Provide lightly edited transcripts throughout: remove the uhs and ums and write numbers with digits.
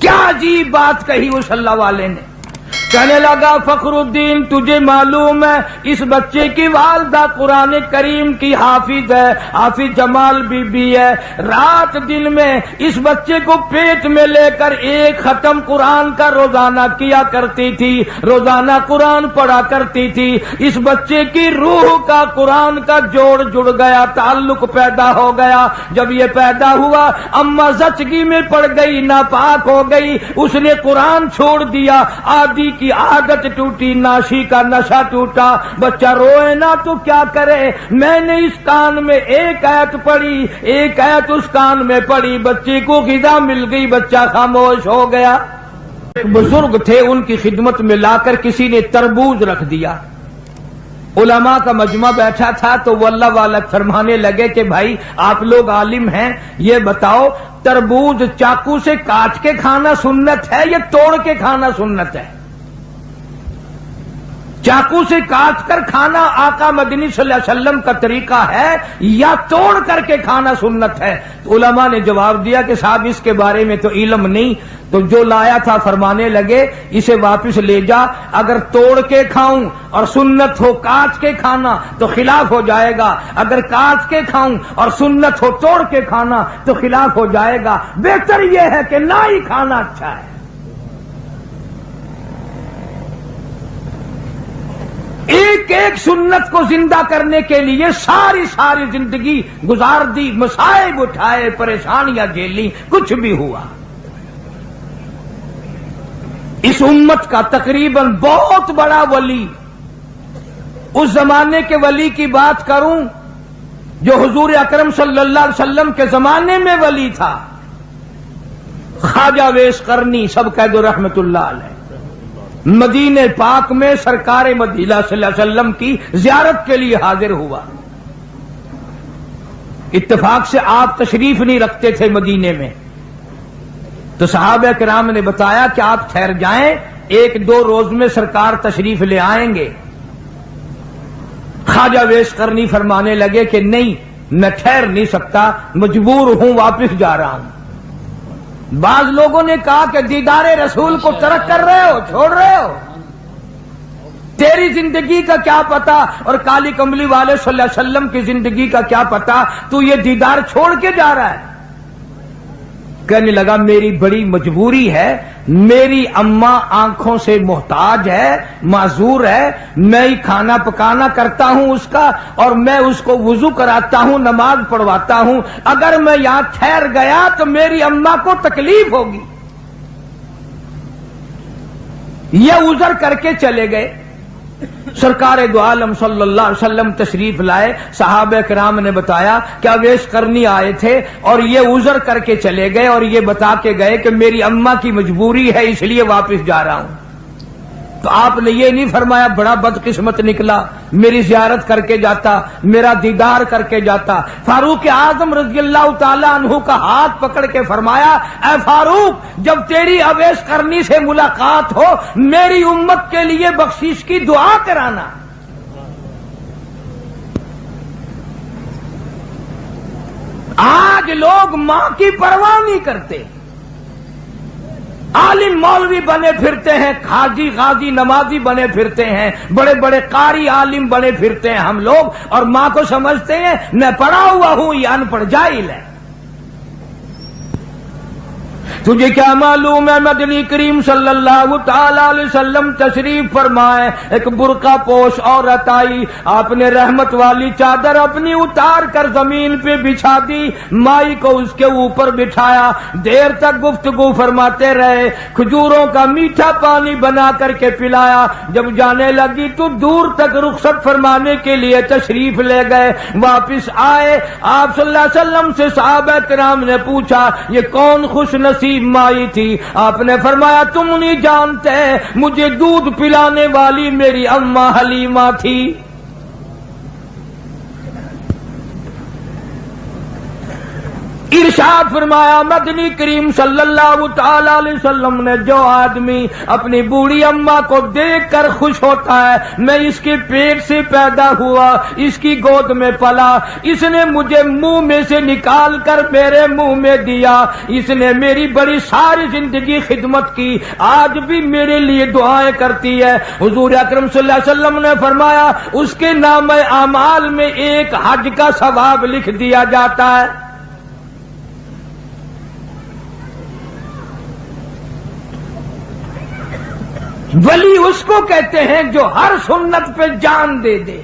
کیا عجیب بات کہی اس اللہ والے نے. کہنے لگا فخر الدین تجھے معلوم ہے اس بچے کی والدہ قرآن کریم کی حافظ ہے, حافظ جمال بی بی ہے. رات دن میں اس بچے کو پیٹ میں لے کر ایک ختم قرآن کا روزانہ کیا کرتی تھی, روزانہ قرآن پڑھا کرتی تھی. اس بچے کی روح کا قرآن کا جوڑ جڑ گیا, تعلق پیدا ہو گیا. جب یہ پیدا ہوا اماں زچگی میں پڑ گئی, ناپاک ہو گئی, اس نے قرآن چھوڑ دیا. آدھی کی عادت ٹوٹی, ناشی کا نشہ ٹوٹا. بچہ روئے نا تو کیا کرے. میں نے اس کان میں ایک آیت پڑھی, ایک آیت اس کان میں پڑھی, بچے کو غذا مل گئی, بچہ خاموش ہو گیا. ایک بزرگ تھے, ان کی خدمت میں لا کر کسی نے تربوز رکھ دیا. علماء کا مجمع بیٹھا تھا تو وہ اللہ والا فرمانے لگے کہ بھائی آپ لوگ عالم ہیں, یہ بتاؤ تربوز چاقو سے کاٹ کے کھانا سنت ہے یا توڑ کے کھانا سنت ہے؟ چاقو سے کاٹ کر کھانا آقا مدنی صلی اللہ علیہ وسلم کا طریقہ ہے یا توڑ کر کے کھانا سنت ہے؟ تو علماء نے جواب دیا کہ صاحب اس کے بارے میں تو علم نہیں. تو جو لایا تھا فرمانے لگے اسے واپس لے جا, اگر توڑ کے کھاؤں اور سنت ہو کاٹ کے کھانا تو خلاف ہو جائے گا, اگر کاٹ کے کھاؤں اور سنت ہو توڑ کے کھانا تو خلاف ہو جائے گا. بہتر یہ ہے کہ نہ ہی کھانا اچھا ہے. ایک ایک سنت کو زندہ کرنے کے لیے ساری زندگی گزار دی, مصائب اٹھائے, پریشانیاں جھیلی, کچھ بھی ہوا. اس امت کا تقریباً بہت بڑا ولی, اس زمانے کے ولی کی بات کروں جو حضور اکرم صلی اللہ علیہ وسلم کے زمانے میں ولی تھا, خواجہ ویس قرنی سب کہہ دو رحمت اللہ علیہ. مدینہ پاک میں سرکار مدینہ صلی اللہ علیہ وسلم کی زیارت کے لیے حاضر ہوا. اتفاق سے آپ تشریف نہیں رکھتے تھے مدینے میں, تو صحابہ کرام نے بتایا کہ آپ ٹھہر جائیں, ایک دو روز میں سرکار تشریف لے آئیں گے. خواجہ ویس قرنی فرمانے لگے کہ نہیں, میں ٹھہر نہیں سکتا, مجبور ہوں, واپس جا رہا ہوں. بعض لوگوں نے کہا کہ دیدار رسول کو ترک کر رہے ہو, چھوڑ رہے ہو, تیری زندگی کا کیا پتا, اور کالی کملی والے صلی اللہ علیہ وسلم کی زندگی کا کیا پتا, تو یہ دیدار چھوڑ کے جا رہا ہے. کہنے لگا میری بڑی مجبوری ہے, میری اماں آنکھوں سے محتاج ہے, معذور ہے, میں ہی کھانا پکانا کرتا ہوں اس کا, اور میں اس کو وضو کراتا ہوں, نماز پڑھواتا ہوں. اگر میں یہاں ٹھہر گیا تو میری اماں کو تکلیف ہوگی. یہ عذر کر کے چلے گئے. سرکار دو عالم صلی اللہ علیہ وسلم تشریف لائے. صحابہ کرام نے بتایا کہ اویس قرنی آئے تھے اور یہ عذر کر کے چلے گئے, اور یہ بتا کے گئے کہ میری اماں کی مجبوری ہے اس لیے واپس جا رہا ہوں. تو آپ نے یہ نہیں فرمایا بڑا بدقسمت نکلا, میری زیارت کر کے جاتا, میرا دیدار کر کے جاتا. فاروق اعظم رضی اللہ تعالی عنہ کا ہاتھ پکڑ کے فرمایا, اے فاروق, جب تیری اویس قرنی سے ملاقات ہو میری امت کے لیے بخشش کی دعا کرانا. آج لوگ ماں کی پرواہ نہیں کرتے, عالم مولوی بنے پھرتے ہیں, حاجی غازی نمازی بنے پھرتے ہیں, بڑے بڑے قاری عالم بنے پھرتے ہیں ہم لوگ, اور ماں کو سمجھتے ہیں میں پڑھا ہوا ہوں, یہ ان پڑھ جاہل ہے. تجھے کیا معلوم ہے مدنی کریم صلی اللہ تعالی علیہ وسلم تشریف فرمائے, ایک برقع پوش عورت آئی, آپ نے رحمت والی چادر اپنی اتار کر زمین پہ بچھا دی, مائی کو اس کے اوپر بٹھایا, دیر تک گفتگو فرماتے رہے, کھجوروں کا میٹھا پانی بنا کر کے پلایا. جب جانے لگی تو دور تک رخصت فرمانے کے لیے تشریف لے گئے. واپس آئے آپ صلی اللہ علیہ وسلم سے صحابہ کرام نے پوچھا یہ کون خوش نصیب مائی تھی؟ آپ نے فرمایا تم نہیں جانتے, مجھے دودھ پلانے والی میری اماں حلیمہ تھی. ارشاد فرمایا مدنی کریم صلی اللہ تعالی علیہ وسلم نے جو آدمی اپنی بوڑھی اماں کو دیکھ کر خوش ہوتا ہے میں اس کے پیٹ سے پیدا ہوا اس کی گود میں پلا اس نے مجھے منہ میں سے نکال کر میرے منہ میں دیا اس نے میری بڑی ساری زندگی خدمت کی آج بھی میرے لیے دعائیں کرتی ہے حضور اکرم صلی اللہ علیہ وسلم نے فرمایا اس کے نام اعمال میں ایک حج کا ثواب لکھ دیا جاتا ہے. ولی اس کو کہتے ہیں جو ہر سنت پہ جان دے دے.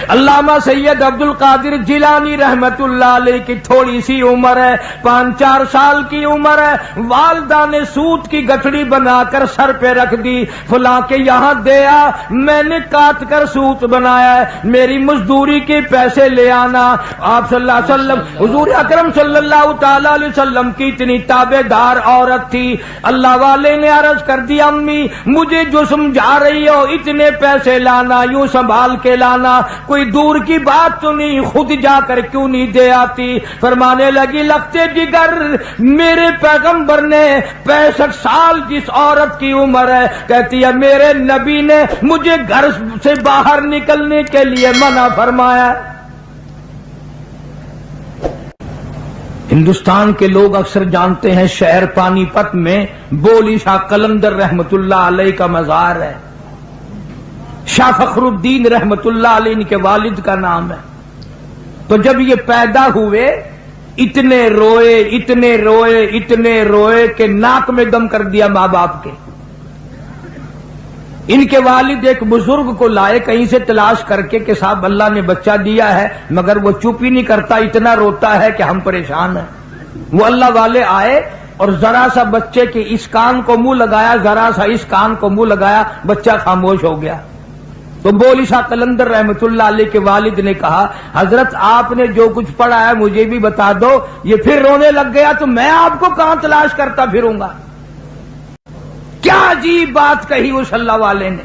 علامہ سید عبد القادر جیلانی رحمت اللہ علیہ کی تھوڑی سی عمر ہے 5-4 سال کی عمر ہے والدہ نے سوت کی گٹھڑی بنا کر سر پہ رکھ دی فلاں کے یہاں دیا میں نے کاٹ کر سوت بنایا ہے میری مزدوری کے پیسے لے آنا. آپ صلی اللہ علیہ وسلم حضور اکرم صلی اللہ تعالی علیہ وسلم کی اتنی تابع دار عورت تھی. اللہ والے نے عرض کر دیا امی مجھے جو سمجھا رہی ہو اتنے پیسے لانا یوں سنبھال کے لانا کوئی دور کی بات تو نہیں خود جا کر کیوں نہیں دے آتی. فرمانے لگی لگتے جگر میرے پیغمبر نے 65 سال جس عورت کی عمر ہے کہتی ہے میرے نبی نے مجھے گھر سے باہر نکلنے کے لیے منع فرمایا. ہندوستان کے لوگ اکثر جانتے ہیں شہر پانی پت میں بولی شاہ قلندر رحمت اللہ علیہ کا مزار ہے. شاہ فخر الدین رحمت اللہ علیہ ان کے والد کا نام ہے. تو جب یہ پیدا ہوئے اتنے روئے کہ ناک میں دم کر دیا ماں باپ کے. ان کے والد ایک بزرگ کو لائے کہیں سے تلاش کر کے کہ صاحب اللہ نے بچہ دیا ہے مگر وہ چپ ہی نہیں کرتا اتنا روتا ہے کہ ہم پریشان ہیں. وہ اللہ والے آئے اور ذرا سا بچے کے اس کان کو منہ لگایا ذرا سا اس کان کو منہ لگایا بچہ خاموش ہو گیا. تو بولی شاہ قلندر رحمت اللہ علیہ کے والد نے کہا حضرت آپ نے جو کچھ پڑھا ہے مجھے بھی بتا دو یہ پھر رونے لگ گیا تو میں آپ کو کہاں تلاش کرتا پھروں گا. کیا عجیب بات کہی اس اللہ والے نے.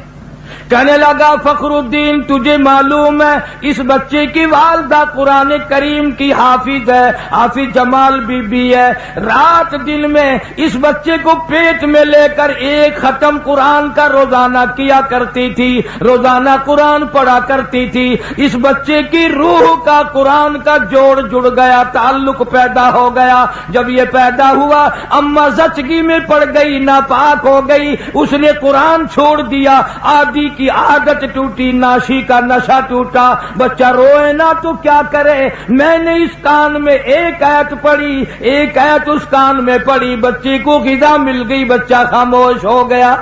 کہنے لگا فخر الدین تجھے معلوم ہے اس بچے کی والدہ قرآن کریم کی حافظ ہے حافظ جمال بی بی ہے. رات دن میں اس بچے کو پیٹ میں لے کر ایک ختم قرآن کا روزانہ کیا کرتی تھی روزانہ قرآن پڑھا کرتی تھی. اس بچے کی روح کا قرآن کا جوڑ جڑ گیا تعلق پیدا ہو گیا. جب یہ پیدا ہوا اماں زچگی میں پڑ گئی ناپاک ہو گئی اس نے قرآن چھوڑ دیا آدھی کی عادت ٹوٹی ناشی کا نشہ ٹوٹا. بچہ روئے نہ تو کیا کرے میں نے اس کان میں ایک آیت پڑھی ایک آیت اس کان میں پڑھی بچے کو غذا مل گئی بچہ خاموش ہو گیا.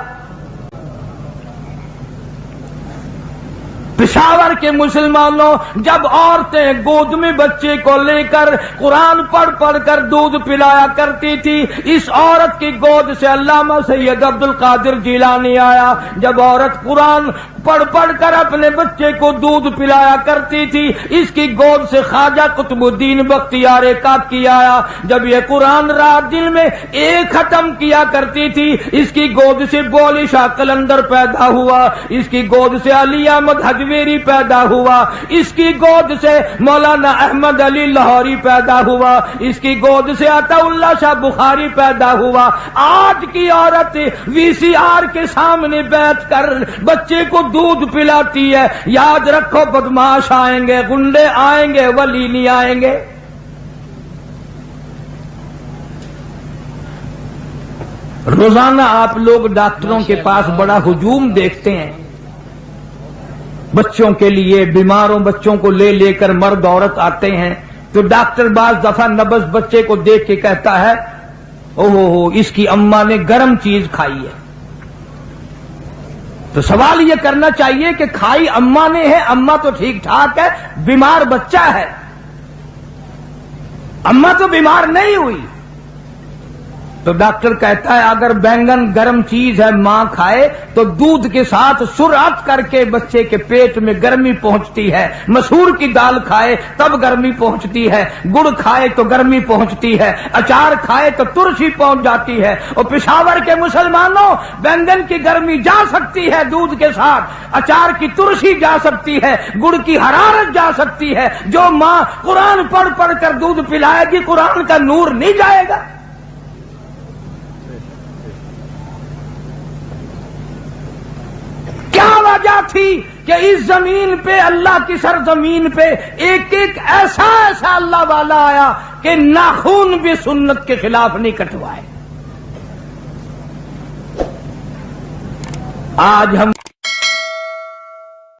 پشاور کے مسلمانوں جب عورتیں گود میں بچے کو لے کر قرآن پڑھ کر دودھ پلایا کرتی تھی اس عورت کی گود سے علامہ سید عبد القادر جیلانی آیا. جب عورت قرآن پڑھ کر اپنے بچے کو دودھ پلایا کرتی تھی اس کی گود سے خواجہ قطب الدین بختیار کاکی آیا. جب یہ قرآن رات دن میں ایک ختم کیا کرتی تھی اس کی گود سے بولی شاہ قلندر پیدا ہوا اس کی گود سے علی احمد حجویری پیدا ہوا اس کی گود سے مولانا احمد علی لاہوری پیدا ہوا اس کی گود سے عطا اللہ شاہ بخاری پیدا ہوا. آج کی عورت VCR کے سامنے بیٹھ کر بچے کو دودھ پلاتی ہے. یاد رکھو بدماش آئیں گے گنڈے آئیں گے ولی نہیں آئیں گے. روزانہ آپ لوگ ڈاکٹروں کے پاس بڑا ہجوم دیکھتے ہیں بچوں کے لیے بیماروں بچوں کو لے لے کر مرد عورت آتے ہیں تو ڈاکٹر بعض دفعہ نبض بچے کو دیکھ کے کہتا ہے اوہ اس کی اماں نے گرم چیز کھائی ہے. تو سوال یہ کرنا چاہیے کہ کھائی اماں نے ہے اماں تو ٹھیک ٹھاک ہے بیمار بچہ ہے اماں تو بیمار نہیں ہوئی. تو ڈاکٹر کہتا ہے اگر بینگن گرم چیز ہے ماں کھائے تو دودھ کے ساتھ سرعت کر کے بچے کے پیٹ میں گرمی پہنچتی ہے، مسور کی دال کھائے تب گرمی پہنچتی ہے، گڑ کھائے تو گرمی پہنچتی ہے، اچار کھائے تو ترشی پہنچ جاتی ہے۔ اور پشاور کے مسلمانوں، بینگن کی گرمی جا سکتی ہے دودھ کے ساتھ، اچار کی ترشی جا سکتی ہے، گڑ کی حرارت جا سکتی ہے۔ جو ماں قرآن پڑھ پڑھ کر دودھ پلائے گی قرآن کا نور نہیں جائے گا۔ کیا وجہ تھی کہ اس زمین پہ، اللہ کی سرزمین پہ ایک ایک ایسا اللہ والا آیا کہ ناخون بھی سنت کے خلاف نہیں کٹوائے۔ آج ہم